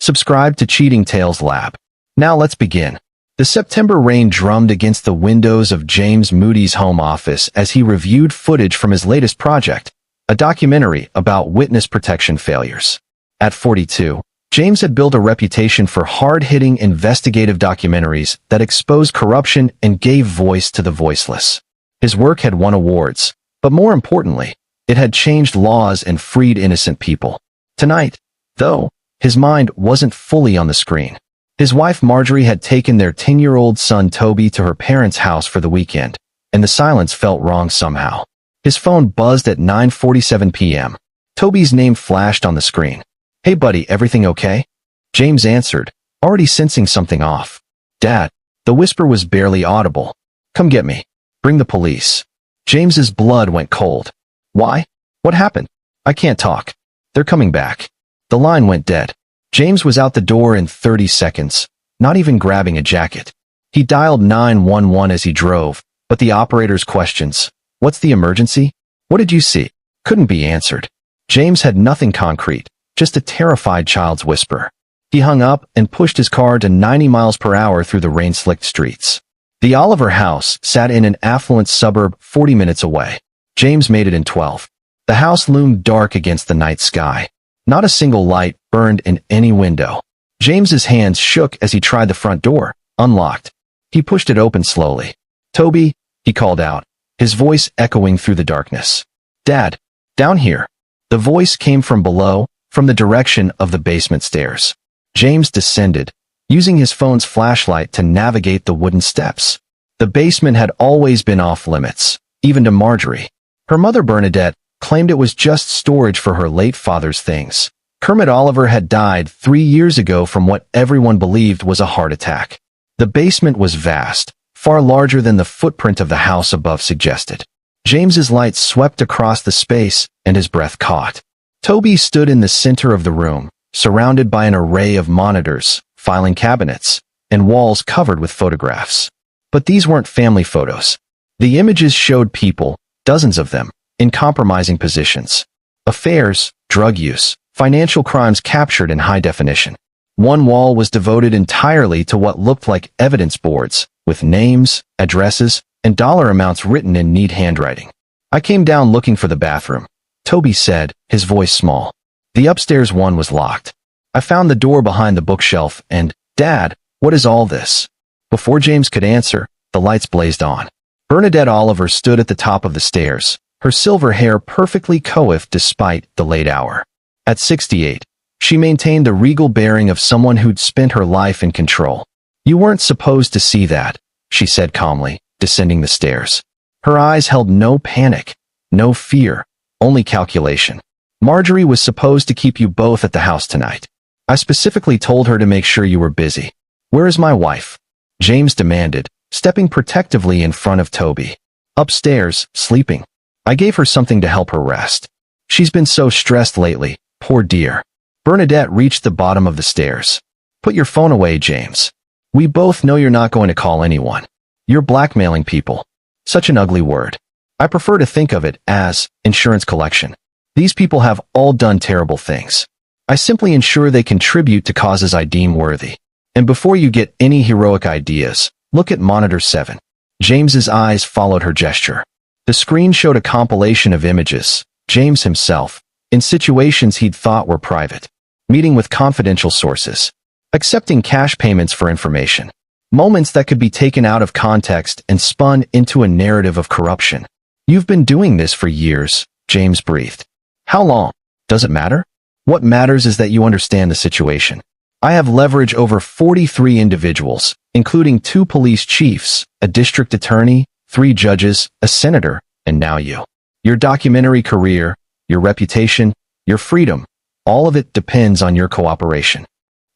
Subscribe to Cheating Tales Lab. Now let's begin. The September rain drummed against the windows of James Moody's home office as he reviewed footage from his latest project, a documentary about witness protection failures. At 42, James had built a reputation for hard-hitting investigative documentaries that exposed corruption and gave voice to the voiceless. His work had won awards, but more importantly, it had changed laws and freed innocent people. Tonight, though, his mind wasn't fully on the screen. His wife Marjorie had taken their 10-year-old son Toby to her parents' house for the weekend, and the silence felt wrong somehow. His phone buzzed at 9:47 p.m. Toby's name flashed on the screen. "Hey buddy, everything okay?" James answered, already sensing something off. "Dad." The whisper was barely audible. "Come get me. Bring the police." James's blood went cold. "Why? What happened?" "I can't talk. They're coming back." The line went dead. James was out the door in 30 seconds, not even grabbing a jacket. He dialed 911 as he drove, but the operator's questions, "What's the emergency? What did you see?" couldn't be answered. James had nothing concrete, just a terrified child's whisper. He hung up and pushed his car to 90 miles per hour through the rain-slicked streets. The Oliver house sat in an affluent suburb 40 minutes away. James made it in 12. The house loomed dark against the night sky. Not a single light burned in any window. James's hands shook as he tried the front door, unlocked. He pushed it open slowly. "Toby," he called out, his voice echoing through the darkness. "Dad, down here." The voice came from below, from the direction of the basement stairs. James descended, using his phone's flashlight to navigate the wooden steps. The basement had always been off-limits, even to Marjorie. Her mother Bernadette claimed it was just storage for her late father's things. Kermit Oliver had died 3 years ago from what everyone believed was a heart attack. The basement was vast, far larger than the footprint of the house above suggested. James's light swept across the space, and his breath caught. Toby stood in the center of the room, surrounded by an array of monitors, filing cabinets, and walls covered with photographs. But these weren't family photos. The images showed people, dozens of them, in compromising positions. Affairs, drug use, financial crimes captured in high definition. One wall was devoted entirely to what looked like evidence boards, with names, addresses, and dollar amounts written in neat handwriting. "I came down looking for the bathroom," Toby said, his voice small. "The upstairs one was locked. I found the door behind the bookshelf and, Dad, what is all this?" Before James could answer, the lights blazed on. Bernadette Oliver stood at the top of the stairs, her silver hair perfectly coiffed despite the late hour. At 68, she maintained the regal bearing of someone who'd spent her life in control. "You weren't supposed to see that," she said calmly, descending the stairs. Her eyes held no panic, no fear, only calculation. "Marjorie was supposed to keep you both at the house tonight. I specifically told her to make sure you were busy. Where is my wife?" James demanded, stepping protectively in front of Toby. "Upstairs, sleeping. I gave her something to help her rest. She's been so stressed lately, poor dear." Bernadette reached the bottom of the stairs. "Put your phone away, James. We both know you're not going to call anyone. You're blackmailing people." Such an ugly word. I prefer to think of it as insurance collection. These people have all done terrible things. I simply ensure they contribute to causes I deem worthy. And before you get any heroic ideas, look at Monitor 7. James's eyes followed her gesture. The screen showed a compilation of images, James himself, in situations he'd thought were private, meeting with confidential sources, accepting cash payments for information, moments that could be taken out of context and spun into a narrative of corruption. "You've been doing this for years," James breathed. "How long? Does it matter? What matters is that you understand the situation. I have leverage over 43 individuals, including 2 police chiefs, a district attorney, 3 judges, a senator, and now you. Your documentary career, your reputation, your freedom, all of it depends on your cooperation."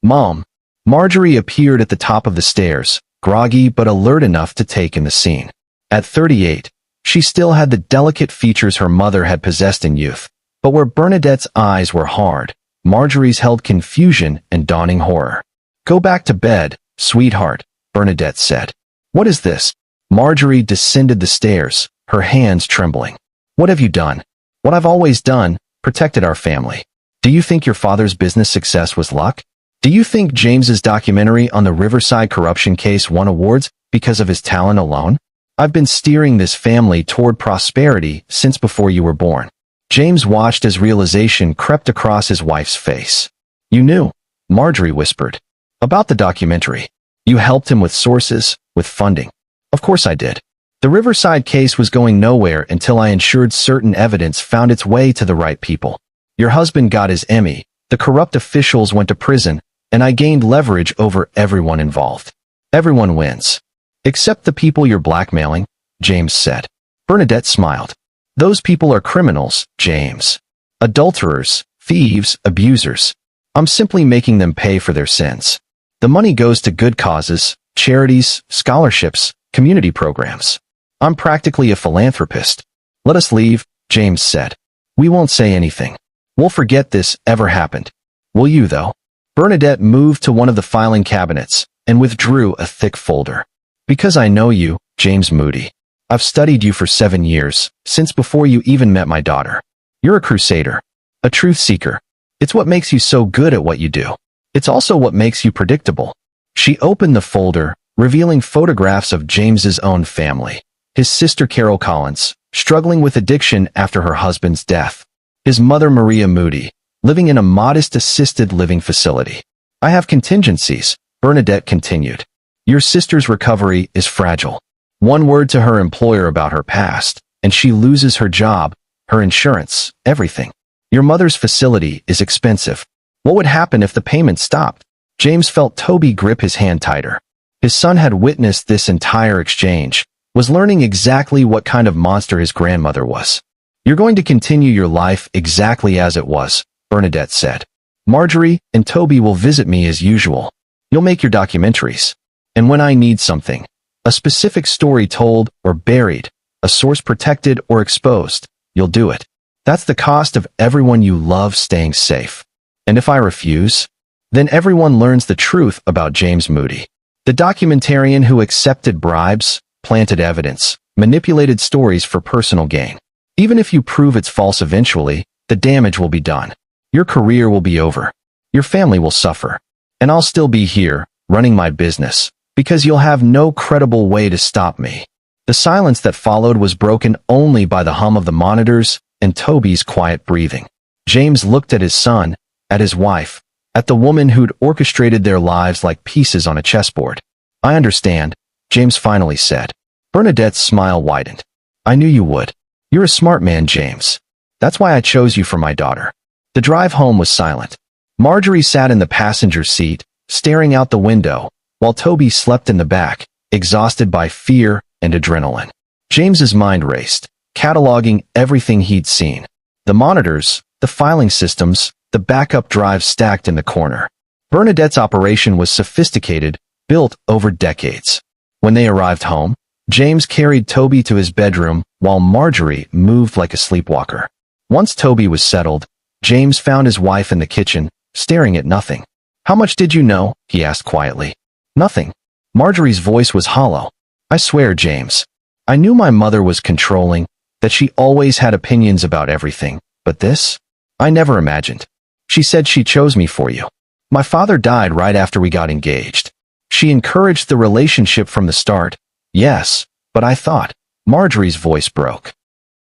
"Mom." Marjorie appeared at the top of the stairs, groggy but alert enough to take in the scene. At 38, she still had the delicate features her mother had possessed in youth, but where Bernadette's eyes were hard, Marjorie's held confusion and dawning horror. "Go back to bed, sweetheart," Bernadette said. "What is this?" Marjorie descended the stairs, her hands trembling. "What have you done?" "What I've always done, protected our family. Do you think your father's business success was luck? Do you think James's documentary on the Riverside corruption case won awards because of his talent alone? I've been steering this family toward prosperity since before you were born. James watched as realization crept across his wife's face. You knew, Marjorie whispered. About the documentary. You helped him with sources, with funding. Of course I did. The Riverside case was going nowhere until I ensured certain evidence found its way to the right people. Your husband got his Emmy, the corrupt officials went to prison, and I gained leverage over everyone involved. Everyone wins. Except the people you're blackmailing, James said. Bernadette smiled. Those people are criminals, James. Adulterers, thieves, abusers. I'm simply making them pay for their sins. The money goes to good causes, charities, scholarships, community programs. I'm practically a philanthropist. Let us leave, James said. We won't say anything. We'll forget this ever happened. Will you, though? Bernadette moved to one of the filing cabinets and withdrew a thick folder. Because I know you, James Moody. I've studied you for 7 years, since before you even met my daughter. You're a crusader, a truth seeker. It's what makes you so good at what you do. It's also what makes you predictable. She opened the folder, revealing photographs of James's own family. His sister Carol Collins, struggling with addiction after her husband's death. His mother Maria Moody, living in a modest assisted living facility. I have contingencies, Bernadette continued. Your sister's recovery is fragile. One word to her employer about her past, and she loses her job, her insurance, everything. Your mother's facility is expensive. What would happen if the payment stopped? James felt Toby grip his hand tighter. His son had witnessed this entire exchange, was learning exactly what kind of monster his grandmother was. You're going to continue your life exactly as it was, Bernadette said. Marjorie and Toby will visit me as usual. You'll make your documentaries. And when I need something, a specific story told or buried, a source protected or exposed, you'll do it. That's the cost of everyone you love staying safe. And if I refuse, then everyone learns the truth about James Moody. The documentarian who accepted bribes, planted evidence, manipulated stories for personal gain. Even if you prove it's false eventually, the damage will be done. Your career will be over. Your family will suffer. And I'll still be here, running my business, because you'll have no credible way to stop me. The silence that followed was broken only by the hum of the monitors and Toby's quiet breathing. James looked at his son, at his wife, at the woman who'd orchestrated their lives like pieces on a chessboard. I understand, James finally said. Bernadette's smile widened. I knew you would. You're a smart man, James. That's why I chose you for my daughter. The drive home was silent. Marjorie sat in the passenger seat, staring out the window, while Toby slept in the back, exhausted by fear and adrenaline. James's mind raced, cataloging everything he'd seen. The monitors, the filing systems, the backup drives stacked in the corner. Bernadette's operation was sophisticated, built over decades. When they arrived home, James carried Toby to his bedroom while Marjorie moved like a sleepwalker. Once Toby was settled, James found his wife in the kitchen, staring at nothing. How much did you know? He asked quietly. Nothing. Marjorie's voice was hollow. I swear, James. I knew my mother was controlling, that she always had opinions about everything, but this? I never imagined. She said she chose me for you. My father died right after we got engaged. She encouraged the relationship from the start. Yes, but I thought. Marjorie's voice broke.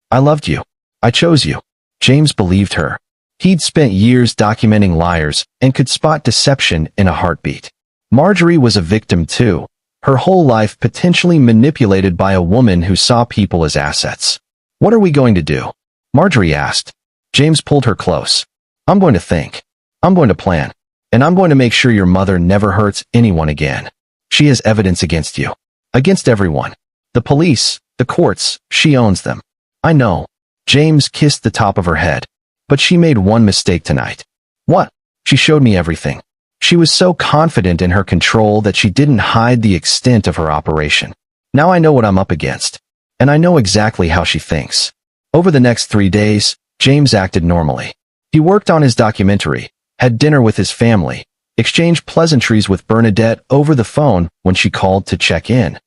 I loved you. I chose you. James believed her. He'd spent years documenting liars and could spot deception in a heartbeat. Marjorie was a victim too, her whole life potentially manipulated by a woman who saw people as assets. What are we going to do? Marjorie asked. James pulled her close. I'm going to think. I'm going to plan. And I'm going to make sure your mother never hurts anyone again. She has evidence against you. Against everyone. The police, the courts, she owns them. I know. James kissed the top of her head. But she made one mistake tonight. What? She showed me everything. She was so confident in her control that she didn't hide the extent of her operation. Now I know what I'm up against. And I know exactly how she thinks. Over the next 3 days, James acted normally. He worked on his documentary, had dinner with his family, exchanged pleasantries with Bernadette over the phone when she called to check in.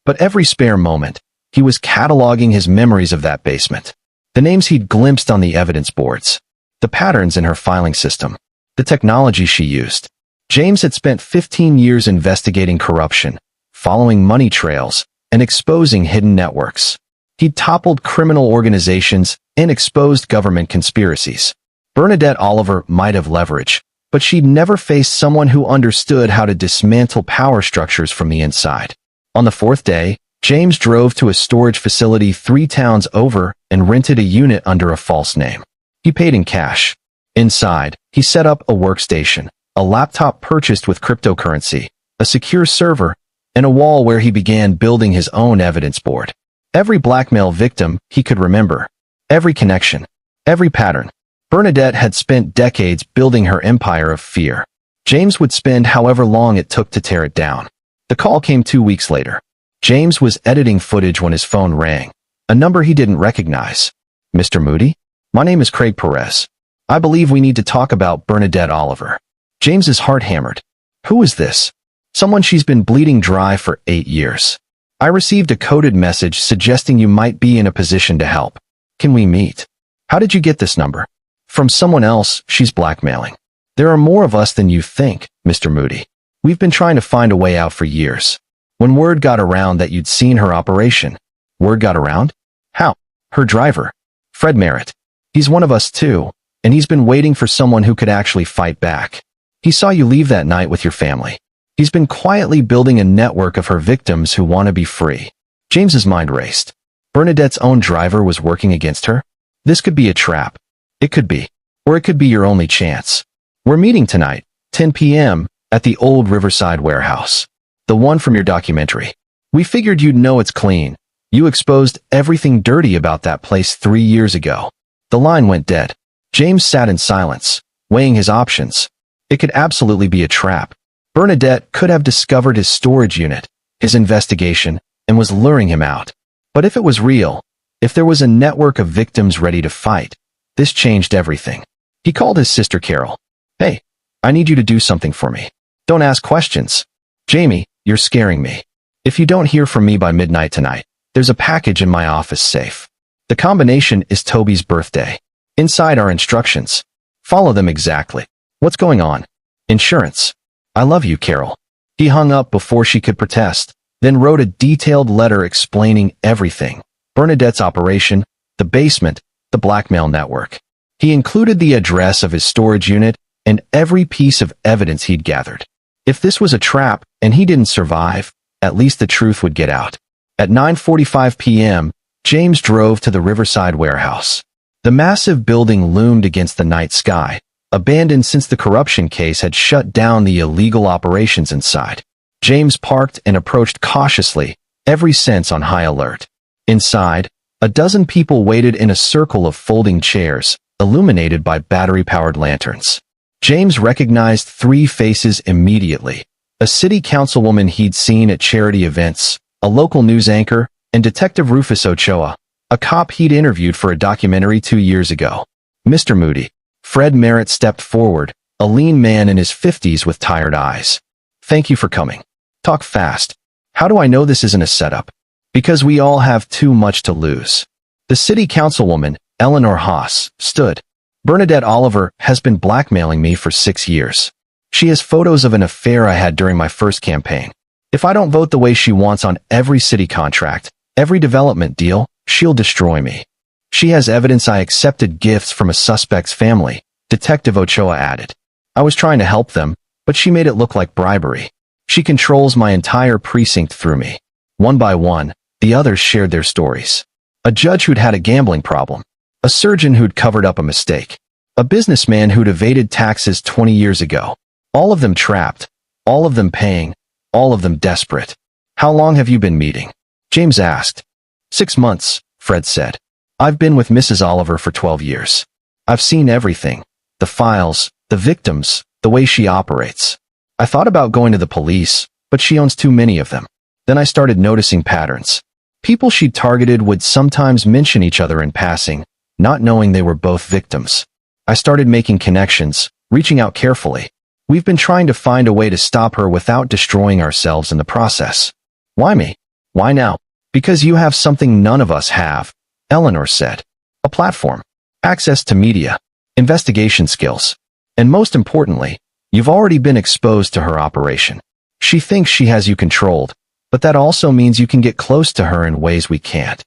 But every spare moment, he was cataloging his memories of that basement. The names he'd glimpsed on the evidence boards. The patterns in her filing system. The technology she used. James had spent 15 years investigating corruption, following money trails, and exposing hidden networks. He'd toppled criminal organizations and exposed government conspiracies. Bernadette Oliver might have leverage, but she'd never faced someone who understood how to dismantle power structures from the inside. On the fourth day, James drove to a storage facility 3 towns over and rented a unit under a false name. He paid in cash. Inside, he set up a workstation, a laptop purchased with cryptocurrency, a secure server, and a wall where he began building his own evidence board. Every blackmail victim he could remember. Every connection. Every pattern. Bernadette had spent decades building her empire of fear. James would spend however long it took to tear it down. The call came 2 weeks later. James was editing footage when his phone rang. A number he didn't recognize. Mr. Moody? My name is Craig Perez. I believe we need to talk about Bernadette Oliver. James's heart hammered. Who is this? Someone she's been bleeding dry for 8 years. I received a coded message suggesting you might be in a position to help. Can we meet? How did you get this number? From someone else she's blackmailing. There are more of us than you think, Mr. Moody. We've been trying to find a way out for years. When word got around that you'd seen her operation. Word got around? How? Her driver. Fred Merritt. He's one of us too, and he's been waiting for someone who could actually fight back. He saw you leave that night with your family. He's been quietly building a network of her victims who want to be free. James's mind raced. Bernadette's own driver was working against her? This could be a trap. It could be. Or it could be your only chance. We're meeting tonight, 10 p.m., at the old Riverside warehouse. The one from your documentary. We figured you'd know it's clean. You exposed everything dirty about that place 3 years ago. The line went dead. James sat in silence, weighing his options. It could absolutely be a trap. Bernadette could have discovered his storage unit, his investigation, and was luring him out. But if it was real, if there was a network of victims ready to fight, this changed everything. He called his sister Carol. Hey, I need you to do something for me. Don't ask questions. Jamie, you're scaring me. If you don't hear from me by midnight tonight, there's a package in my office safe. The combination is Toby's birthday. Inside are instructions. Follow them exactly. What's going on? Insurance. I love you, Carol. He hung up before she could protest, then wrote a detailed letter explaining everything. Bernadette's operation, the basement, the blackmail network. He included the address of his storage unit and every piece of evidence he'd gathered. If this was a trap and he didn't survive, at least the truth would get out. At 9:45 p.m., James drove to the Riverside warehouse. The massive building loomed against the night sky, abandoned since the corruption case had shut down the illegal operations inside. James parked and approached cautiously, every sense on high alert. Inside, a dozen people waited in a circle of folding chairs, illuminated by battery-powered lanterns. James recognized 3 faces immediately. A city councilwoman he'd seen at charity events, a local news anchor, and Detective Rufus Ochoa, a cop he'd interviewed for a documentary 2 years ago. Mr. Moody. Fred Merritt stepped forward, a lean man in his 50s with tired eyes. Thank you for coming. Talk fast. How do I know this isn't a setup? Because we all have too much to lose. The city councilwoman, Eleanor Haas, stood. Bernadette Oliver has been blackmailing me for 6 years. She has photos of an affair I had during my first campaign. If I don't vote the way she wants on every city contract, every development deal, she'll destroy me. She has evidence I accepted gifts from a suspect's family, Detective Ochoa added. I was trying to help them, but she made it look like bribery. She controls my entire precinct through me. One by one, the others shared their stories. A judge who'd had a gambling problem. A surgeon who'd covered up a mistake. A businessman who'd evaded taxes 20 years ago. All of them trapped. All of them paying. All of them desperate. How long have you been meeting? James asked. 6 months, Fred said. I've been with Mrs. Oliver for 12 years. I've seen everything. The files, the victims, the way she operates. I thought about going to the police, but she owns too many of them. Then I started noticing patterns. People she'd targeted would sometimes mention each other in passing, not knowing they were both victims. I started making connections, reaching out carefully. We've been trying to find a way to stop her without destroying ourselves in the process. Why me? Why now? Because you have something none of us have, Eleanor said. A platform. Access to media. Investigation skills. And most importantly, You've already been exposed to her operation. She thinks she has you controlled, but that also means you can get close to her in ways we can't.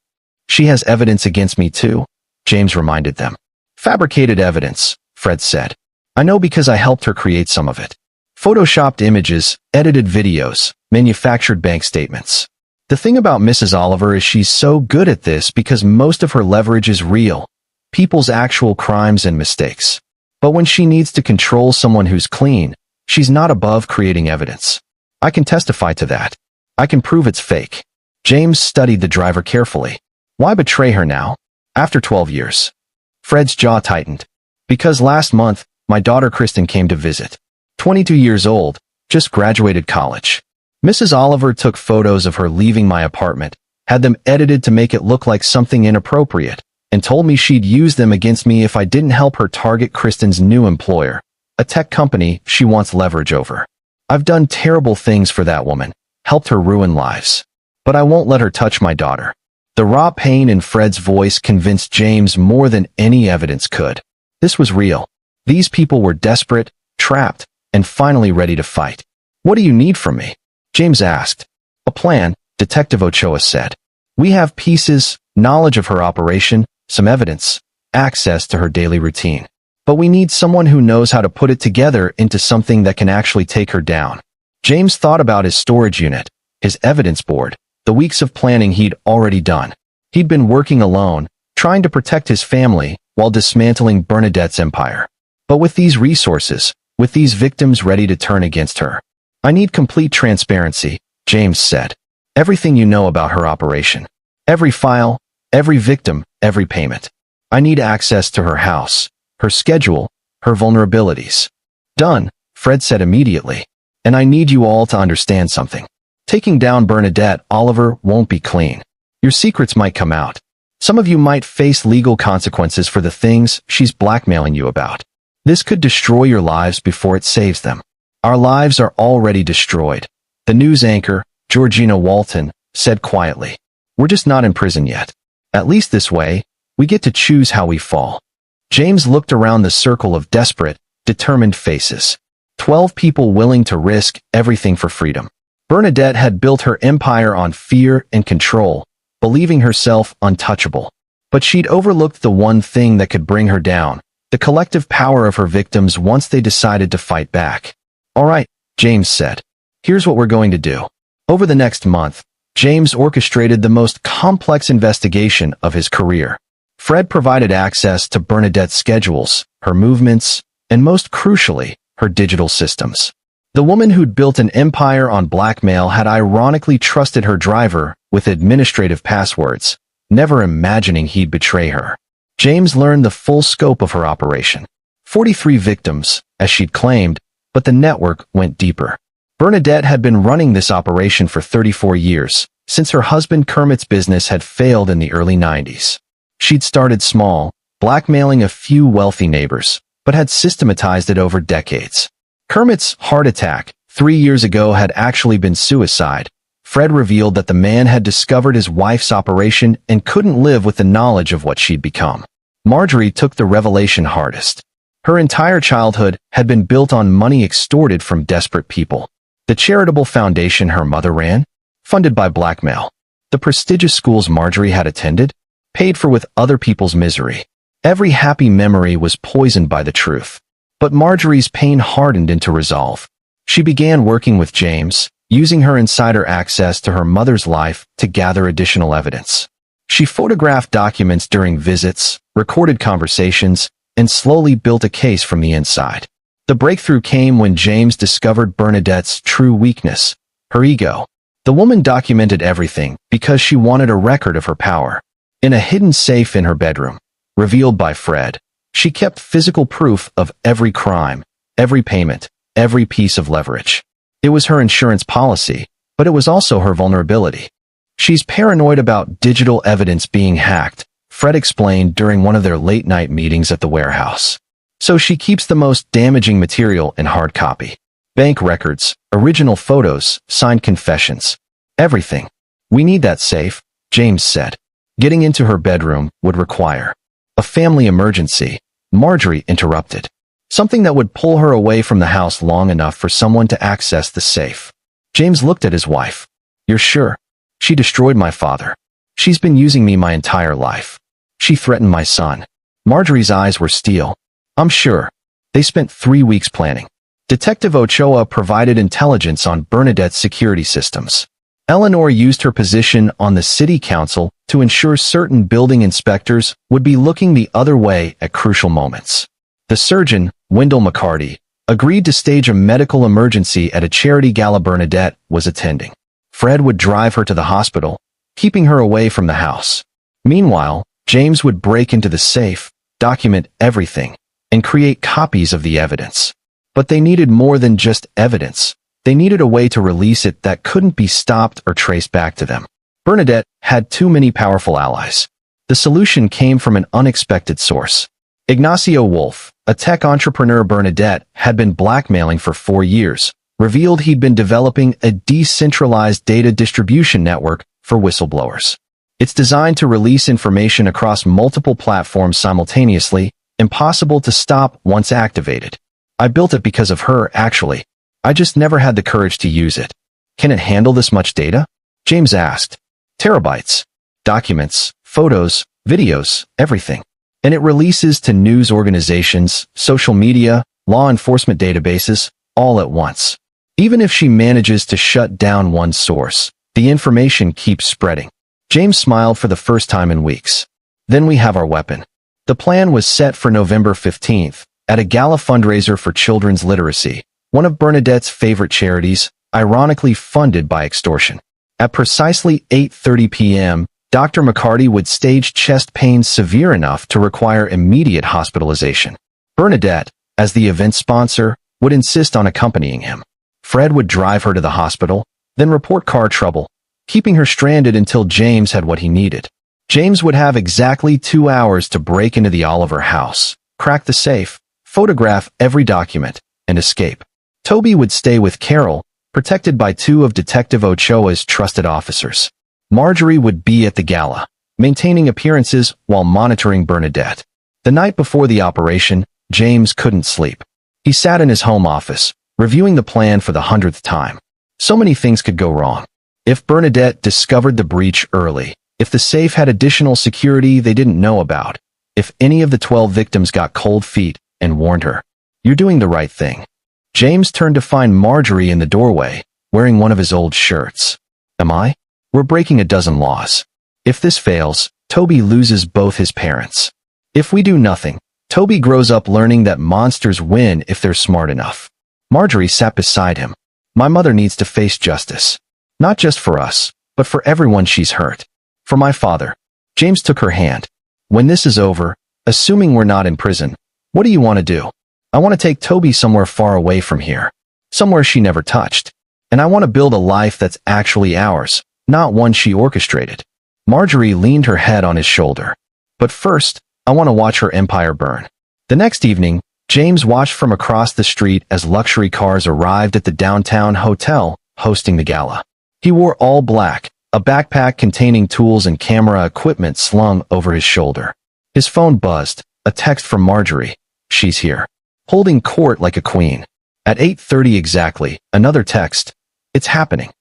She has evidence against me too, James reminded them. Fabricated evidence, Fred said. I know because I helped her create some of it. Photoshopped images, edited videos, manufactured bank statements. The thing about Mrs. Oliver is she's so good at this because most of her leverage is real, people's actual crimes and mistakes. But when she needs to control someone who's clean, she's not above creating evidence. I can testify to that. I can prove it's fake. James studied the driver carefully. Why betray her now? After 12 years. Fred's jaw tightened. Because last month, my daughter Kristen came to visit. 22 years old, just graduated college. Mrs. Oliver took photos of her leaving my apartment, had them edited to make it look like something inappropriate, and told me she'd use them against me if I didn't help her target Kristen's new employer, a tech company she wants leverage over. I've done terrible things for that woman, helped her ruin lives. But I won't let her touch my daughter. The raw pain in Fred's voice convinced James more than any evidence could. This was real. These people were desperate, trapped, and finally ready to fight. What do you need from me? James asked. A plan, Detective Ochoa said. We have pieces, knowledge of her operation, some evidence, access to her daily routine. But we need someone who knows how to put it together into something that can actually take her down. James thought about his storage unit, his evidence board, the weeks of planning he'd already done. He'd been working alone, trying to protect his family while dismantling Bernadette's empire. But with these resources, with these victims ready to turn against her, I need complete transparency, James said. Everything you know about her operation. Every file, every victim, every payment. I need access to her house, her schedule, her vulnerabilities. Done, Fred said immediately. And I need you all to understand something. Taking down Bernadette Oliver won't be clean. Your secrets might come out. Some of you might face legal consequences for the things she's blackmailing you about. This could destroy your lives before it saves them. Our lives are already destroyed, the news anchor, Georgina Walton, said quietly. We're just not in prison yet. At least this way, we get to choose how we fall. James looked around the circle of desperate, determined faces. 12 people willing to risk everything for freedom. Bernadette had built her empire on fear and control, believing herself untouchable. But she'd overlooked the one thing that could bring her down, the collective power of her victims once they decided to fight back. All right, James said. Here's what we're going to do. Over the next month, James orchestrated the most complex investigation of his career. Fred provided access to Bernadette's schedules, her movements, and most crucially, her digital systems. The woman who'd built an empire on blackmail had ironically trusted her driver with administrative passwords, never imagining he'd betray her. James learned the full scope of her operation. 43 victims, as she'd claimed, but the network went deeper. Bernadette had been running this operation for 34 years, since her husband Kermit's business had failed in the early 90s. She'd started small, blackmailing a few wealthy neighbors, but had systematized it over decades. Kermit's heart attack 3 years ago had actually been suicide. Fred revealed that the man had discovered his wife's operation and couldn't live with the knowledge of what she'd become. Marjorie took the revelation hardest. Her entire childhood had been built on money extorted from desperate people. The charitable foundation her mother ran, funded by blackmail. The prestigious schools Marjorie had attended, paid for with other people's misery. Every happy memory was poisoned by the truth. But Marjorie's pain hardened into resolve. She began working with James, using her insider access to her mother's life to gather additional evidence. She photographed documents during visits, recorded conversations, and slowly built a case from the inside. The breakthrough came when James discovered Bernadette's true weakness, her ego. The woman documented everything because she wanted a record of her power. In a hidden safe in her bedroom, revealed by Fred, she kept physical proof of every crime, every payment, every piece of leverage. It was her insurance policy, but it was also her vulnerability. She's paranoid about digital evidence being hacked, Fred explained during one of their late-night meetings at the warehouse. So she keeps the most damaging material in hard copy. Bank records, original photos, signed confessions. Everything. We need that safe, James said. Getting into her bedroom would require a family emergency. Marjorie interrupted. Something that would pull her away from the house long enough for someone to access the safe. James looked at his wife. You're sure? She destroyed my father. She's been using me my entire life. She threatened my son. Marjorie's eyes were steel. I'm sure. They spent 3 weeks planning. Detective Ochoa provided intelligence on Bernadette's security systems. Eleanor used her position on the city council to ensure certain building inspectors would be looking the other way at crucial moments. The surgeon, Wendell McCarty, agreed to stage a medical emergency at a charity gala Bernadette was attending. Fred would drive her to the hospital, keeping her away from the house. Meanwhile, James would break into the safe, document everything, and create copies of the evidence. But they needed more than just evidence. They needed a way to release it that couldn't be stopped or traced back to them. Bernadette had too many powerful allies. The solution came from an unexpected source. Ignacio Wolf, a tech entrepreneur Bernadette had been blackmailing for 4 years, revealed he'd been developing a decentralized data distribution network for whistleblowers. It's designed to release information across multiple platforms simultaneously, impossible to stop once activated. I built it because of her, actually. I just never had the courage to use it. Can it handle this much data? James asked. Terabytes. Documents, photos, videos, everything. And it releases to news organizations, social media, law enforcement databases, all at once. Even if she manages to shut down one source, the information keeps spreading. James smiled for the first time in weeks. Then we have our weapon. The plan was set for November 15th, at a gala fundraiser for children's literacy, one of Bernadette's favorite charities, ironically funded by extortion. At precisely 8:30 p.m., Dr. McCarty would stage chest pains severe enough to require immediate hospitalization. Bernadette, as the event sponsor, would insist on accompanying him. Fred would drive her to the hospital, then report car trouble, keeping her stranded until James had what he needed. James would have exactly 2 hours to break into the Oliver house, crack the safe, photograph every document, and escape. Toby would stay with Carol, protected by 2 of Detective Ochoa's trusted officers. Marjorie would be at the gala, maintaining appearances while monitoring Bernadette. The night before the operation, James couldn't sleep. He sat in his home office, reviewing the plan for the 100th time. So many things could go wrong. If Bernadette discovered the breach early, if the safe had additional security they didn't know about, if any of the 12 victims got cold feet and warned her, "You're doing the right thing." James turned to find Marjorie in the doorway, wearing one of his old shirts. Am I? We're breaking a dozen laws. If this fails, Toby loses both his parents. If we do nothing, Toby grows up learning that monsters win if they're smart enough. Marjorie sat beside him. My mother needs to face justice. Not just for us, but for everyone she's hurt. For my father. James took her hand. When this is over, assuming we're not in prison, what do you want to do? I want to take Toby somewhere far away from here. Somewhere she never touched. And I want to build a life that's actually ours, not one she orchestrated. Marjorie leaned her head on his shoulder. But first, I want to watch her empire burn. The next evening, James watched from across the street as luxury cars arrived at the downtown hotel hosting the gala. He wore all black, a backpack containing tools and camera equipment slung over his shoulder. His phone buzzed, a text from Marjorie. She's here. Holding court like a queen. At 8:30 exactly, another text. It's happening.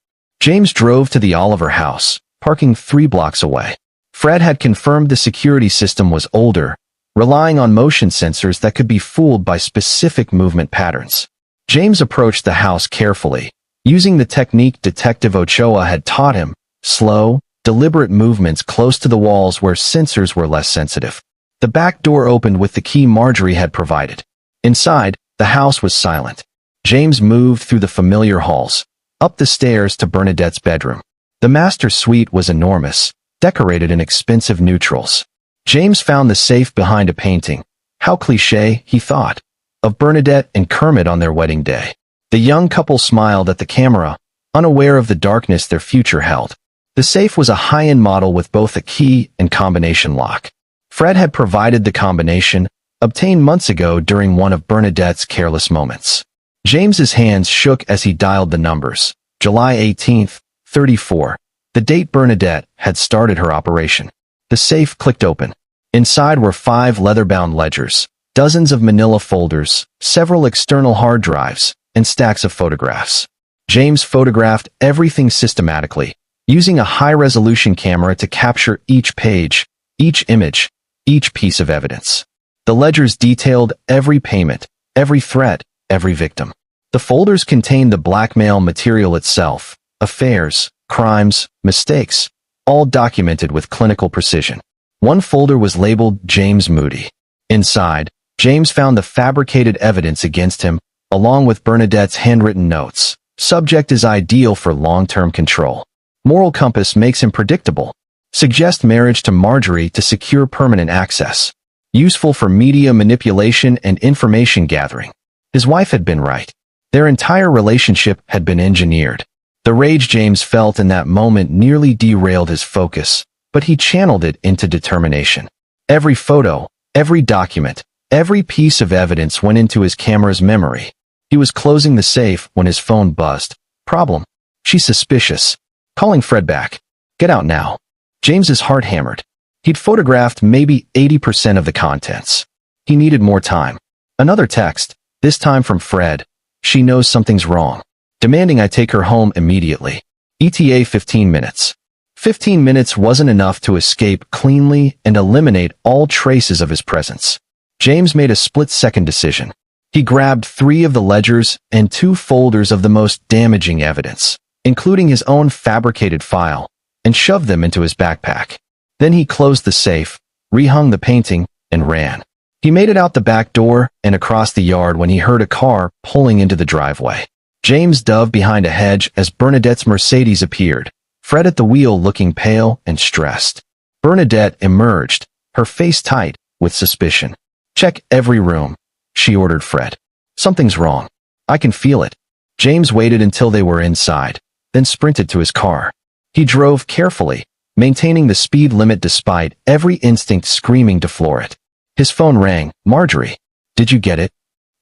James drove to the Oliver house, parking 3 blocks away. Fred had confirmed the security system was older, relying on motion sensors that could be fooled by specific movement patterns. James approached the house carefully, using the technique Detective Ochoa had taught him, slow, deliberate movements close to the walls where sensors were less sensitive. The back door opened with the key Marjorie had provided. Inside, the house was silent. James moved through the familiar halls, up the stairs to Bernadette's bedroom. The master suite was enormous, decorated in expensive neutrals. James found the safe behind a painting. How cliché, he thought, of Bernadette and Kermit on their wedding day. The young couple smiled at the camera, unaware of the darkness their future held. The safe was a high-end model with both a key and combination lock. Fred had provided the combination, obtained months ago during one of Bernadette's careless moments. James's hands shook as he dialed the numbers. July 18th, 34. The date Bernadette had started her operation. The safe clicked open. Inside were 5 leather-bound ledgers, Dozens of manila folders, several external hard drives, and stacks of photographs. James photographed everything systematically, using a high-resolution camera to capture each page, each image, each piece of evidence. The ledgers detailed every payment, every threat, every victim. The folders contained the blackmail material itself, affairs, crimes, mistakes, all documented with clinical precision. One folder was labeled James Moody. Inside, James found the fabricated evidence against him, along with Bernadette's handwritten notes. Subject is ideal for long-term control. Moral compass makes him predictable. Suggest marriage to Marjorie to secure permanent access. Useful for media manipulation and information gathering. His wife had been right. Their entire relationship had been engineered. The rage James felt in that moment nearly derailed his focus, but he channeled it into determination. Every photo, every document, every piece of evidence went into his camera's memory. He was closing the safe when his phone buzzed. Problem. She's suspicious. Calling Fred back. Get out now. James's heart hammered. He'd photographed maybe 80% of the contents. He needed more time. Another text, this time from Fred. She knows something's wrong. Demanding I take her home immediately. ETA 15 minutes. 15 minutes wasn't enough to escape cleanly and eliminate all traces of his presence. James made a split-second decision. He grabbed 3 of the ledgers and 2 folders of the most damaging evidence, including his own fabricated file, and shoved them into his backpack. Then he closed the safe, rehung the painting, and ran. He made it out the back door and across the yard when he heard a car pulling into the driveway. James dove behind a hedge as Bernadette's Mercedes appeared, Fred at the wheel looking pale and stressed. Bernadette emerged, her face tight with suspicion. Check every room, she ordered Fred. Something's wrong. I can feel it. James waited until they were inside, then sprinted to his car. He drove carefully, maintaining the speed limit despite every instinct screaming to floor it. His phone rang. Marjorie. Did you get it?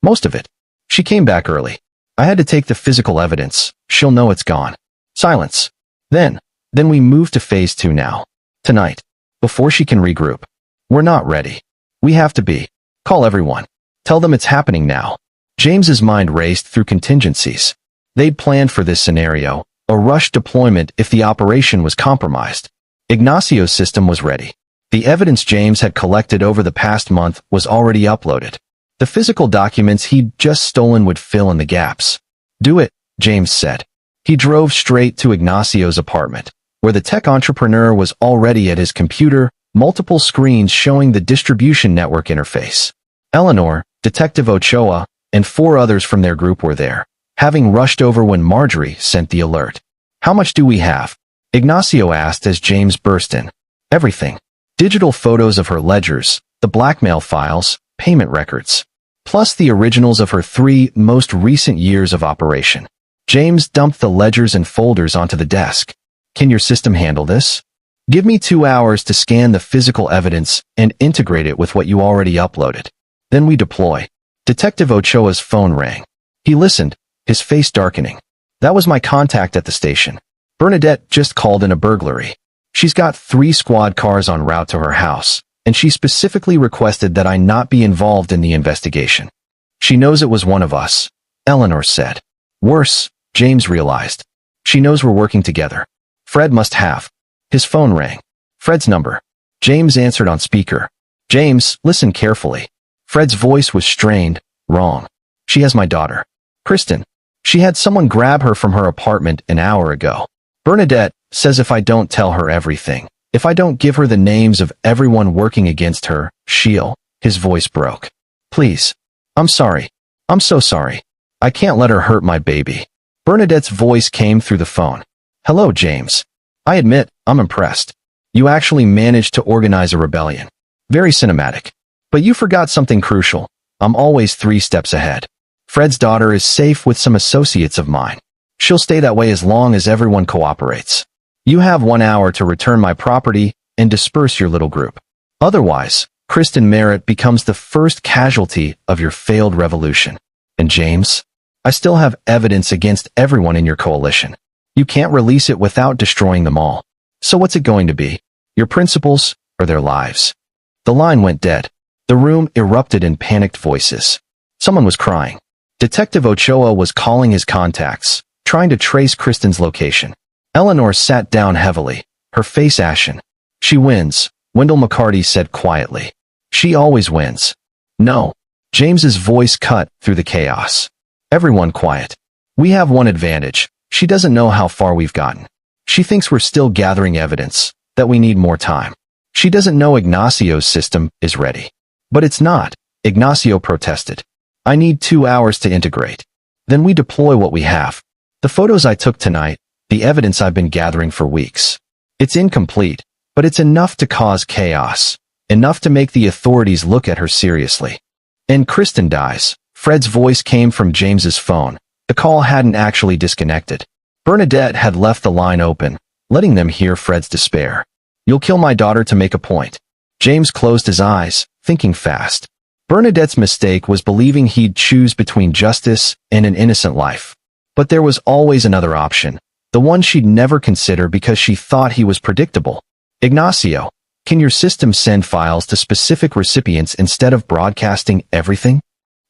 Most of it. She came back early. I had to take the physical evidence. She'll know it's gone. Silence. Then we move to phase 2 now. Tonight. Before she can regroup. We're not ready. We have to be. Call everyone. Tell them it's happening now. James's mind raced through contingencies. They'd planned for this scenario, a rush deployment if the operation was compromised. Ignacio's system was ready. The evidence James had collected over the past month was already uploaded. The physical documents he'd just stolen would fill in the gaps. Do it, James said. He drove straight to Ignacio's apartment, where the tech entrepreneur was already at his computer, multiple screens showing the distribution network interface. Eleanor, Detective Ochoa, and 4 others from their group were there, having rushed over when Marjorie sent the alert. How much do we have? Ignacio asked as James burst in. Everything. Digital photos of her ledgers, the blackmail files, payment records, plus the originals of her 3 most recent years of operation. James dumped the ledgers and folders onto the desk. Can your system handle this? Give me 2 hours to scan the physical evidence and integrate it with what you already uploaded. Then we deploy. Detective Ochoa's phone rang. He listened, his face darkening. That was my contact at the station. Bernadette just called in a burglary. She's got 3 squad cars en route to her house, and she specifically requested that I not be involved in the investigation. She knows it was one of us, Eleanor said. Worse, James realized. She knows we're working together. Fred must have. His phone rang. Fred's number. James answered on speaker. James, listen carefully. Fred's voice was strained. Wrong. She has my daughter. Kristen. She had someone grab her from her apartment an hour ago. Bernadette says if I don't tell her everything, if I don't give her the names of everyone working against her, she'll. His voice broke. Please. I'm sorry. I'm so sorry. I can't let her hurt my baby. Bernadette's voice came through the phone. Hello, James. I admit, I'm impressed. You actually managed to organize a rebellion. Very cinematic. But you forgot something crucial. I'm always 3 steps ahead. Fred's daughter is safe with some associates of mine. She'll stay that way as long as everyone cooperates. You have 1 hour to return my property and disperse your little group. Otherwise, Kristen Merritt becomes the first casualty of your failed revolution. And James, I still have evidence against everyone in your coalition. You can't release it without destroying them all. So what's it going to be? Your principles or their lives? The line went dead. The room erupted in panicked voices. Someone was crying. Detective Ochoa was calling his contacts, trying to trace Kristen's location. Eleanor sat down heavily, her face ashen. She wins, Wendell McCarty said quietly. She always wins. No. James's voice cut through the chaos. Everyone quiet. We have one advantage. She doesn't know how far we've gotten. She thinks we're still gathering evidence, that we need more time. She doesn't know Ignacio's system is ready. But it's not, Ignacio protested. I need 2 hours to integrate. Then we deploy what we have. The photos I took tonight, the evidence I've been gathering for weeks. It's incomplete, but it's enough to cause chaos. Enough to make the authorities look at her seriously. And Kristen dies. Fred's voice came from James's phone. The call hadn't actually disconnected. Bernadette had left the line open, letting them hear Fred's despair. You'll kill my daughter to make a point. James closed his eyes, thinking fast. Bernadette's mistake was believing he'd choose between justice and an innocent life. But there was always another option, the one she'd never consider because she thought he was predictable. Ignacio, can your system send files to specific recipients instead of broadcasting everything?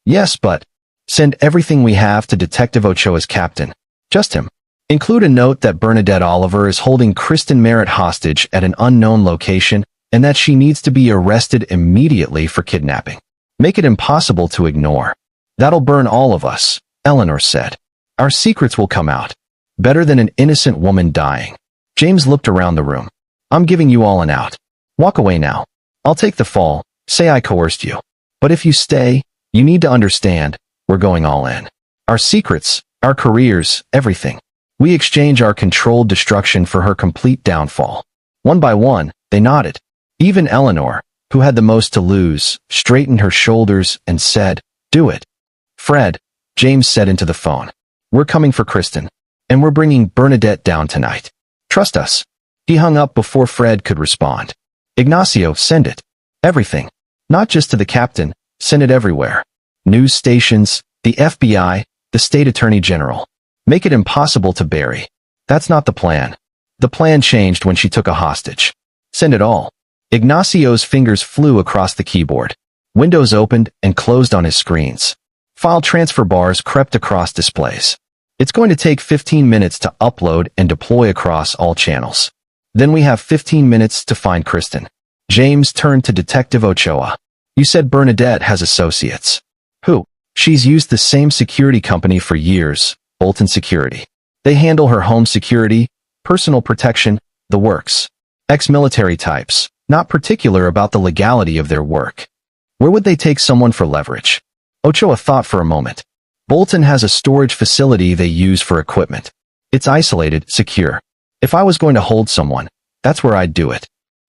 Yes, but send everything we have to Detective Ochoa's captain. Just him. Include a note that Bernadette Oliver is holding Kristen Merritt hostage at an unknown location and that she needs to be arrested immediately for kidnapping. Make it impossible to ignore. That'll burn all of us, Eleanor said. Our secrets will come out. Better than an innocent woman dying. James looked around the room. I'm giving you all an out. Walk away now. I'll take the fall, say I coerced you. But if you stay, you need to understand, we're going all in. Our secrets, our careers, everything. We exchange our controlled destruction for her complete downfall. One by one, they nodded. Even Eleanor, who had the most to lose, straightened her shoulders and said, do it. Fred, James said into the phone. We're coming for Kristen. And we're bringing Bernadette down tonight. Trust us. He hung up before Fred could respond. Ignacio, send it. Everything. Not just to the captain, send it everywhere. News stations, the FBI, the state attorney general. Make it impossible to bury. That's not the plan. The plan changed when she took a hostage. Send it all. Ignacio's fingers flew across the keyboard. Windows opened and closed on his screens. File transfer bars crept across displays. It's going to take 15 minutes to upload and deploy across all channels. Then we have 15 minutes to find Kristen. James turned to Detective Ochoa. You said Bernadette has associates. Who? She's used the same security company for years, Bolton Security. They handle her home security, personal protection, the works. Ex-military types. Not particular about the legality of their work. Where would they take someone for leverage? Ochoa thought for a moment. Bolton has a storage facility they use for equipment. It's isolated, secure. If I was going to hold someone, that's where I'd do it.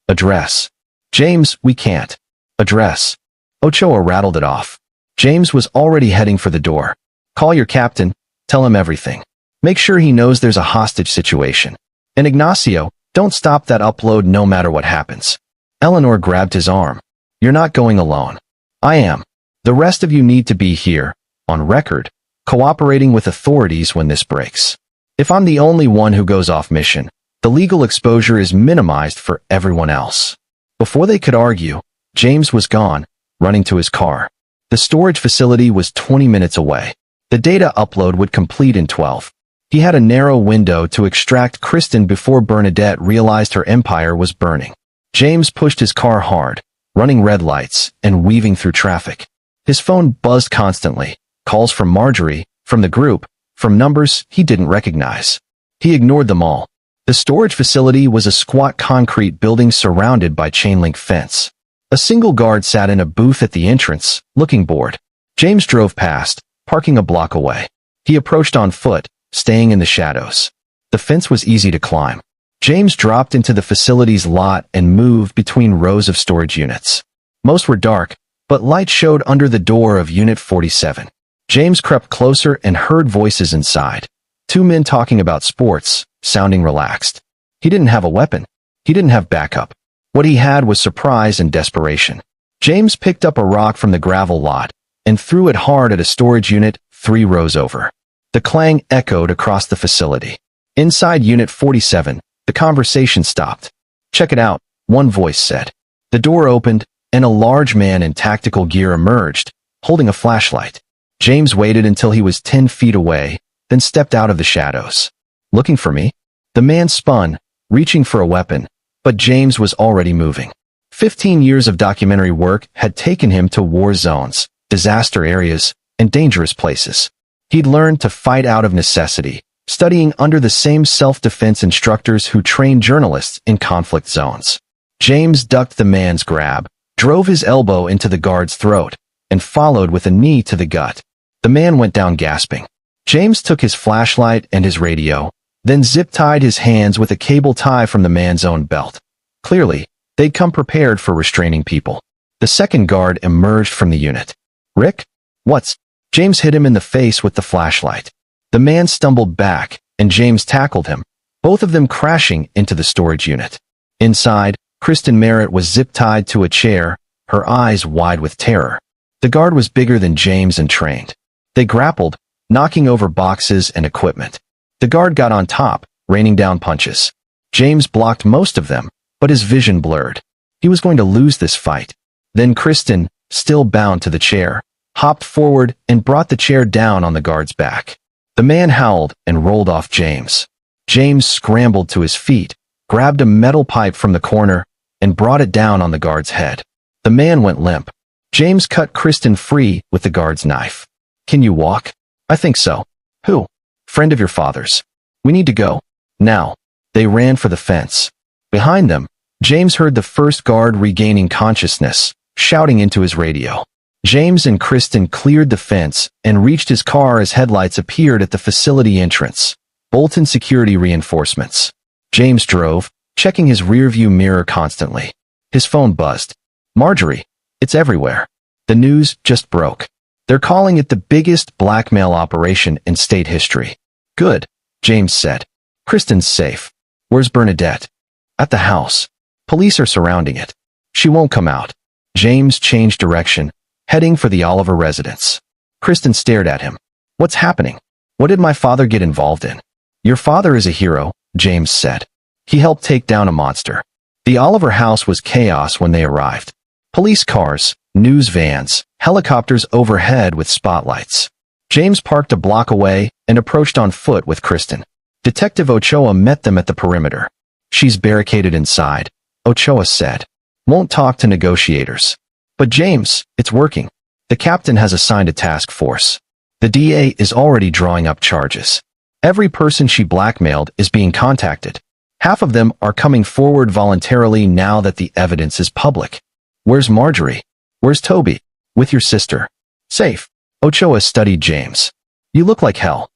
Address. James, we can't. Address. Ochoa rattled it off. James was already heading for the door. Call your captain, tell him everything. Make sure he knows there's a hostage situation. And Ignacio, don't stop that upload no matter what happens. Eleanor grabbed his arm. You're not going alone. I am. The rest of you need to be here, on record, cooperating with authorities when this breaks. If I'm the only one who goes off mission, the legal exposure is minimized for everyone else. Before they could argue, James was gone, running to his car. The storage facility was 20 minutes away. The data upload would complete in 12. He had a narrow window to extract Kristen before Bernadette realized her empire was burning. James pushed his car hard, running red lights and weaving through traffic. His phone buzzed constantly, calls from Marjorie, from the group, from numbers he didn't recognize. He ignored them all. The storage facility was a squat concrete building surrounded by chain-link fence. A single guard sat in a booth at the entrance, looking bored. James drove past, parking a block away. He approached on foot, staying in the shadows. The fence was easy to climb. James dropped into the facility's lot and moved between rows of storage units. Most were dark, but light showed under the door of Unit 47. James crept closer and heard voices inside. Two men talking about sports, sounding relaxed. He didn't have a weapon. He didn't have backup. What he had was surprise and desperation. James picked up a rock from the gravel lot and threw it hard at a storage unit 3 rows over. The clang echoed across the facility. Inside Unit 47, the conversation stopped. Check it out, one voice said. The door opened, and a large man in tactical gear emerged, holding a flashlight. James waited until he was 10 feet away, then stepped out of the shadows. Looking for me? The man spun, reaching for a weapon, but James was already moving. 15 years of documentary work had taken him to war zones, disaster areas, and dangerous places. He'd learned to fight out of necessity, studying under the same self-defense instructors who trained journalists in conflict zones. James ducked the man's grab, drove his elbow into the guard's throat, and followed with a knee to the gut. The man went down gasping. James took his flashlight and his radio, then zip-tied his hands with a cable tie from the man's own belt. Clearly, they'd come prepared for restraining people. The second guard emerged from the unit. "Rick? What's—" James hit him in the face with the flashlight. The man stumbled back, and James tackled him, both of them crashing into the storage unit. Inside, Kristen Merritt was zip-tied to a chair, her eyes wide with terror. The guard was bigger than James and trained. They grappled, knocking over boxes and equipment. The guard got on top, raining down punches. James blocked most of them, but his vision blurred. He was going to lose this fight. Then Kristen, still bound to the chair, hopped forward and brought the chair down on the guard's back. The man howled and rolled off James. James scrambled to his feet, grabbed a metal pipe from the corner, and brought it down on the guard's head. The man went limp. James cut Kristen free with the guard's knife. "Can you walk?" "I think so." "Who?" "Friend of your father's." "We need to go. Now." They ran for the fence. Behind them, James heard the first guard regaining consciousness, shouting into his radio. James and Kristen cleared the fence and reached his car as headlights appeared at the facility entrance. Bolton security reinforcements. James drove, checking his rearview mirror constantly. His phone buzzed. "Marjorie, it's everywhere. The news just broke. They're calling it the biggest blackmail operation in state history." "Good," James said. "Kristen's safe. Where's Bernadette?" "At the house. Police are surrounding it. She won't come out." James changed direction, heading for the Oliver residence. Kristen stared at him. "What's happening? What did my father get involved in?" "Your father is a hero," James said. "He helped take down a monster." The Oliver house was chaos when they arrived. Police cars, news vans, helicopters overhead with spotlights. James parked a block away and approached on foot with Kristen. Detective Ochoa met them at the perimeter. "She's barricaded inside," Ochoa said. "Won't talk to negotiators." "But James, it's working. The captain has assigned a task force. The DA is already drawing up charges. Every person she blackmailed is being contacted. Half of them are coming forward voluntarily now that the evidence is public." "Where's Marjorie? Where's Toby?" "With your sister." "Safe." Ochoa studied James. "You look like hell."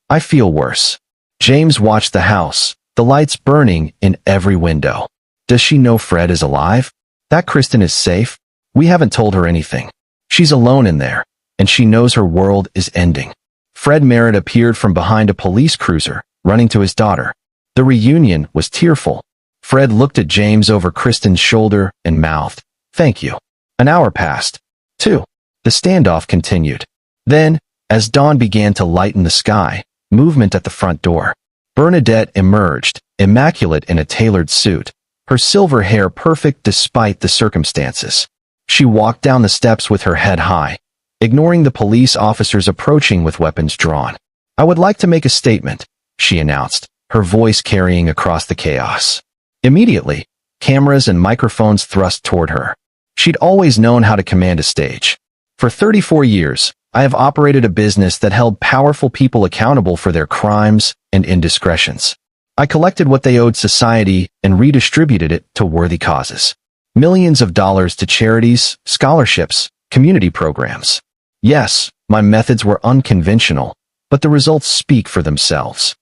"I feel worse." James watched the house, the lights burning in every window. "Does she know Fred is alive? That Kristen is safe? We haven't told her anything. She's alone in there, and she knows her world is ending." Fred Merritt appeared from behind a police cruiser, running to his daughter. The reunion was tearful. Fred looked at James over Kristen's shoulder and mouthed, "Thank you." An hour passed. 2. The standoff continued. Then, as dawn began to lighten the sky, movement at the front door. Bernadette emerged, immaculate in a tailored suit, her silver hair perfect despite the circumstances. She walked down the steps with her head high, ignoring the police officers approaching with weapons drawn. "I would like to make a statement," she announced, her voice carrying across the chaos. Immediately, cameras and microphones thrust toward her. She'd always known how to command a stage. "For 34 years, I have operated a business that held powerful people accountable for their crimes and indiscretions. I collected what they owed society and redistributed it to worthy causes. Millions of dollars to charities, scholarships, community programs. Yes, my methods were unconventional, but the results speak for themselves."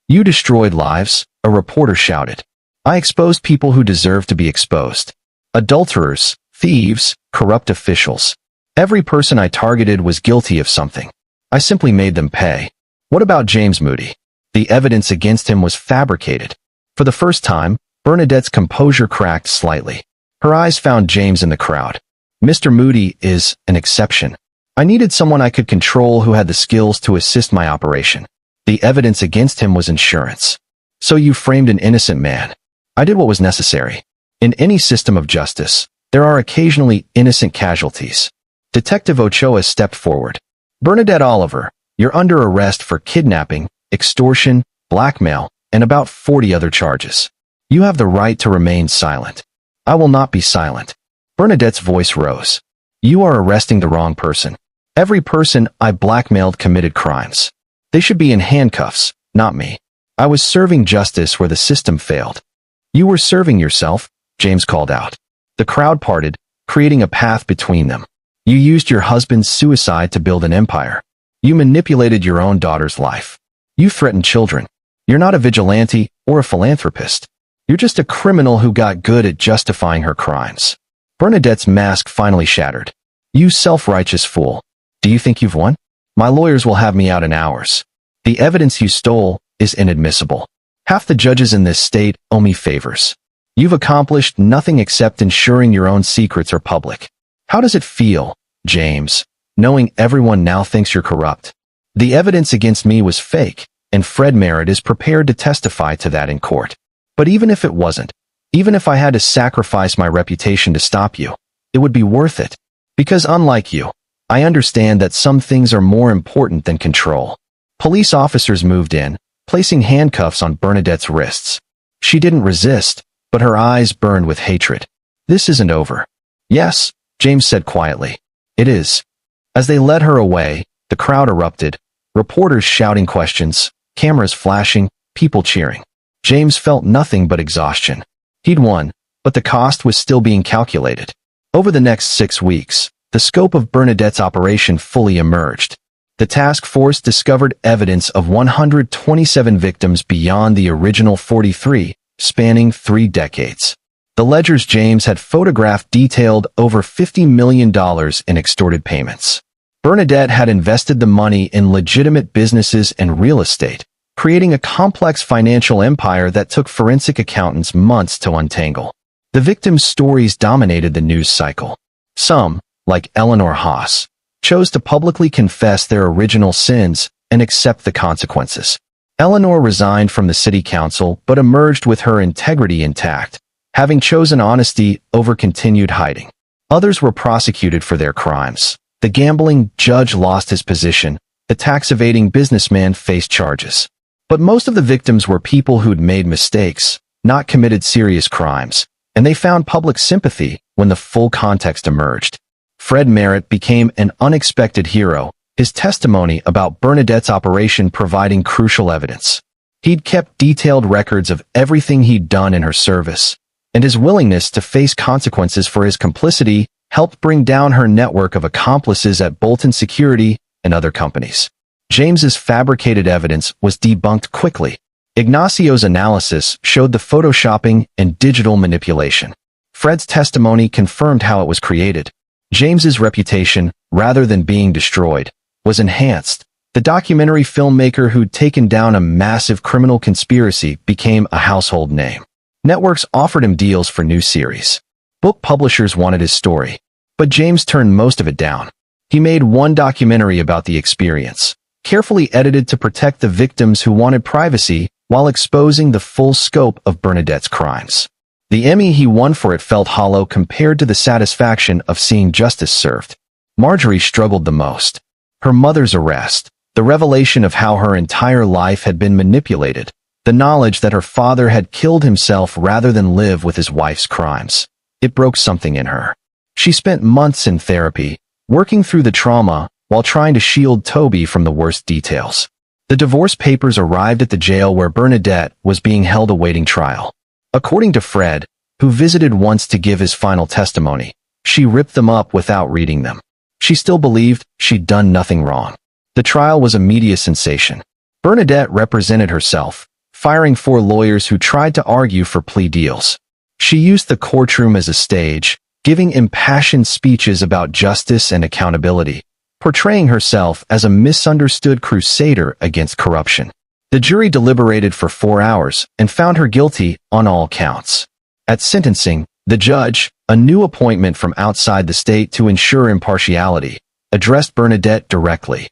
"You destroyed lives," a reporter shouted. "I exposed people who deserve to be exposed. Adulterers, thieves, corrupt officials. Every person I targeted was guilty of something. I simply made them pay." "What about James Moody?" The evidence against him was fabricated. For the first time, Bernadette's composure cracked slightly. Her eyes found James in the crowd. "Mr. Moody is an exception. I needed someone I could control who had the skills to assist my operation. The evidence against him was insurance. So you framed an innocent man." "I did what was necessary. In any system of justice, There are occasionally innocent casualties. Detective Ochoa stepped forward. Bernadette Oliver, you're under arrest for kidnapping, extortion, blackmail, and about 40 other charges. You have the right to remain silent. I will not be silent. Bernadette's voice rose. You are arresting the wrong person. Every person I blackmailed committed crimes. They should be in handcuffs, not me. I was serving justice where the system failed. You were serving yourself, James called out. The crowd parted, creating a path between them. You used your husband's suicide to build an empire. You manipulated your own daughter's life. You threatened children. You're not a vigilante or a philanthropist. You're just a criminal who got good at justifying her crimes. Bernadette's mask finally shattered. You self-righteous fool. Do you think you've won? My lawyers will have me out in hours. The evidence you stole is inadmissible. Half the judges in this state owe me favors. You've accomplished nothing except ensuring your own secrets are public. How does it feel, James, knowing everyone now thinks you're corrupt? The evidence against me was fake, and Fred Merritt is prepared to testify to that in court. But even if it wasn't, even if I had to sacrifice my reputation to stop you, it would be worth it. Because unlike you, I understand that some things are more important than control. Police officers moved in, placing handcuffs on Bernadette's wrists. She didn't resist, but her eyes burned with hatred. This isn't over. Yes, James said quietly. It is. As they led her away, the crowd erupted, reporters shouting questions, cameras flashing, people cheering. James felt nothing but exhaustion. He'd won, but the cost was still being calculated. Over the next 6 weeks, the scope of Bernadette's operation fully emerged. The task force discovered evidence of 127 victims beyond the original 43, spanning 3 decades. The ledgers James had photographed detailed over $50 million in extorted payments. Bernadette had invested the money in legitimate businesses and real estate, creating a complex financial empire that took forensic accountants months to untangle. The victims' stories dominated the news cycle. Some, like Eleanor Haas, chose to publicly confess their original sins and accept the consequences. Eleanor resigned from the city council but emerged with her integrity intact, having chosen honesty over continued hiding. Others were prosecuted for their crimes. The gambling judge lost his position. The tax-evading businessman faced charges. But most of the victims were people who'd made mistakes, not committed serious crimes, and they found public sympathy when the full context emerged. Fred Merritt became an unexpected hero, his testimony about Bernadette's operation providing crucial evidence. He'd kept detailed records of everything he'd done in her service, and his willingness to face consequences for his complicity helped bring down her network of accomplices at Bolton Security and other companies. James's fabricated evidence was debunked quickly. Ignacio's analysis showed the photoshopping and digital manipulation. Fred's testimony confirmed how it was created. James's reputation, rather than being destroyed, was enhanced. The documentary filmmaker who'd taken down a massive criminal conspiracy became a household name. Networks offered him deals for new series. Book publishers wanted his story, but James turned most of it down. He made one documentary about the experience, carefully edited to protect the victims who wanted privacy while exposing the full scope of Bernadette's crimes. The Emmy he won for it felt hollow compared to the satisfaction of seeing justice served. Marjorie struggled the most. Her mother's arrest, the revelation of how her entire life had been manipulated, the knowledge that her father had killed himself rather than live with his wife's crimes. It broke something in her. She spent months in therapy, working through the trauma while trying to shield Toby from the worst details. The divorce papers arrived at the jail where Bernadette was being held awaiting trial. According to Fred, who visited once to give his final testimony, she ripped them up without reading them. She still believed she'd done nothing wrong. The trial was a media sensation. Bernadette represented herself, firing 4 lawyers who tried to argue for plea deals. She used the courtroom as a stage, giving impassioned speeches about justice and accountability, portraying herself as a misunderstood crusader against corruption. The jury deliberated for 4 hours and found her guilty on all counts. At sentencing, the judge, a new appointment from outside the state to ensure impartiality, addressed Bernadette directly.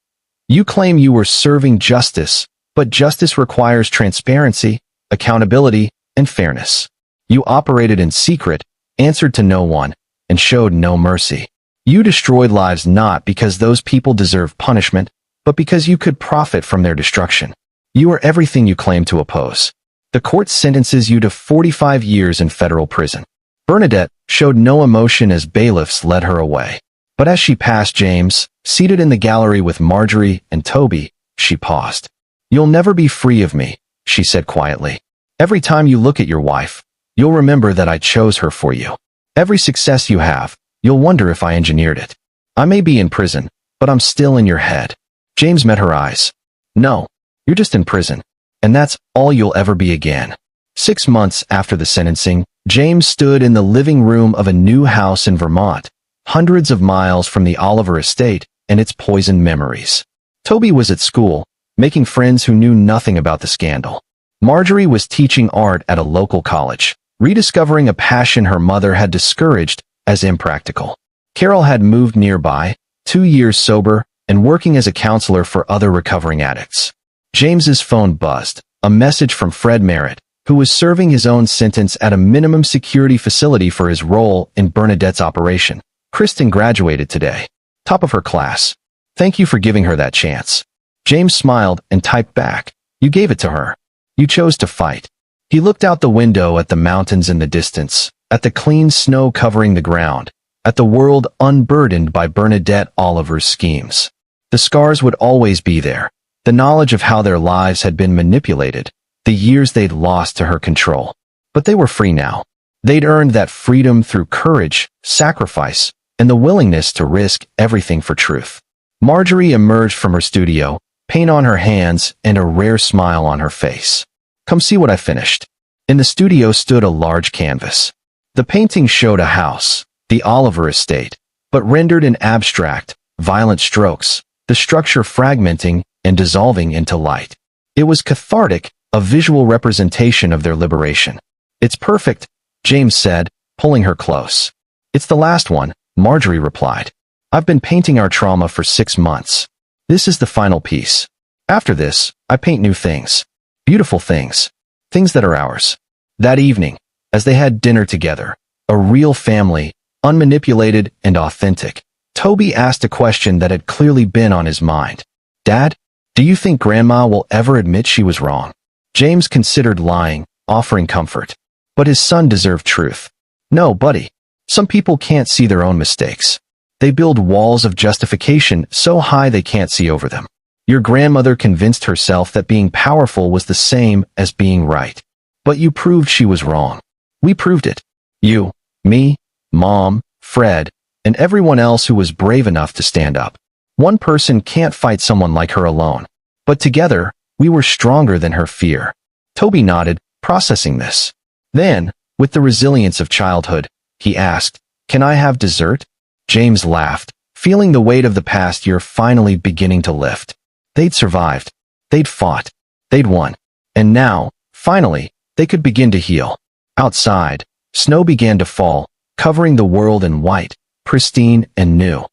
You claim you were serving justice, but justice requires transparency, accountability, and fairness. You operated in secret, answered to no one, and showed no mercy. You destroyed lives not because those people deserve punishment, but because you could profit from their destruction. You are everything you claim to oppose. The court sentences you to 45 years in federal prison. Bernadette showed no emotion as bailiffs led her away. But as she passed James, seated in the gallery with Marjorie and Toby, she paused. "You'll never be free of me," she said quietly. "Every time you look at your wife, you'll remember that I chose her for you. Every success you have, you'll wonder if I engineered it. I may be in prison, but I'm still in your head." James met her eyes. "No, you're just in prison, and that's all you'll ever be again." 6 months after the sentencing, James stood in the living room of a new house in Vermont, hundreds of miles from the Oliver estate and its poisoned memories. Toby was at school, making friends who knew nothing about the scandal. Marjorie was teaching art at a local college, rediscovering a passion her mother had discouraged as impractical. Carol had moved nearby, 2 years sober, and working as a counselor for other recovering addicts. James's phone buzzed, a message from Fred Merritt, who was serving his own sentence at a minimum security facility for his role in Bernadette's operation. "Kristen graduated today. Top of her class. Thank you for giving her that chance." James smiled and typed back, "You gave it to her. You chose to fight." He looked out the window at the mountains in the distance, at the clean snow covering the ground, at the world unburdened by Bernadette Oliver's schemes. The scars would always be there, the knowledge of how their lives had been manipulated, the years they'd lost to her control. But they were free now. They'd earned that freedom through courage, sacrifice, and the willingness to risk everything for truth. Marjorie emerged from her studio, paint on her hands and a rare smile on her face. "Come see what I finished." In the studio stood a large canvas. The painting showed a house, the Oliver estate, but rendered in abstract, violent strokes, the structure fragmenting and dissolving into light. It was cathartic, a visual representation of their liberation. "It's perfect," James said, pulling her close. "It's the last one," Marjorie replied. "I've been painting our trauma for 6 months. This is the final piece. After this, I paint new things. Beautiful things. Things that are ours." That evening, as they had dinner together, a real family, unmanipulated and authentic, Toby asked a question that had clearly been on his mind. "Dad, do you think Grandma will ever admit she was wrong?" James considered lying, offering comfort. But his son deserved truth. "No, buddy. Some people can't see their own mistakes. They build walls of justification so high they can't see over them. Your grandmother convinced herself that being powerful was the same as being right. But you proved she was wrong. We proved it. You, me, Mom, Fred, and everyone else who was brave enough to stand up. One person can't fight someone like her alone. But together, we were stronger than her fear." Toby nodded, processing this. Then, with the resilience of childhood, he asked, "Can I have dessert?" James laughed, feeling the weight of the past year finally beginning to lift. They'd survived. They'd fought. They'd won. And now, finally, they could begin to heal. Outside, snow began to fall, covering the world in white, pristine and new.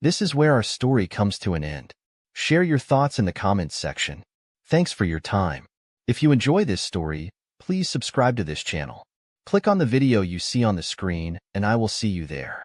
This is where our story comes to an end. Share your thoughts in the comments section. Thanks for your time. If you enjoy this story, please subscribe to this channel. Click on the video you see on the screen, and I will see you there.